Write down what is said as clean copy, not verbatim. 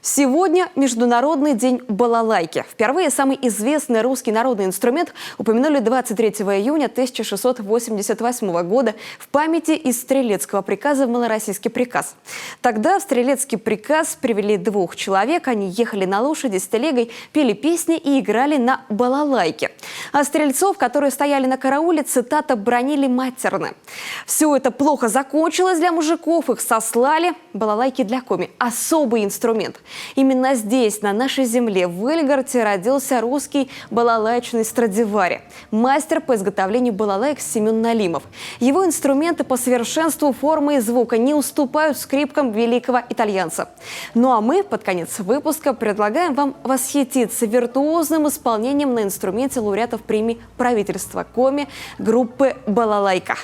Сегодня Международный день балалайки. Впервые самый известный русский народный инструмент упомянули 23 июня 1688 года в памяти из Стрелецкого приказа в Малороссийский приказ. Тогда в Стрелецкий приказ привели двух человек. Они ехали на лошади с телегой, пели песни и играли на балалайке. А стрельцов, которые стояли на карауле, цитата, бранили матерно. Все это плохо закончилось для мужиков, их сослали. Балалайки для коми – особый инструмент. Именно здесь, на нашей земле, в Вельгарте, родился русский балалайчный Страдивари, мастер по изготовлению балалайк Семен Налимов. Его инструменты по совершенству формы и звука не уступают скрипкам великого итальянца. Ну а мы под конец выпуска предлагаем вам восхититься виртуозным исполнением на инструменте лауреатов премии правительства Коми группы «Балалайка».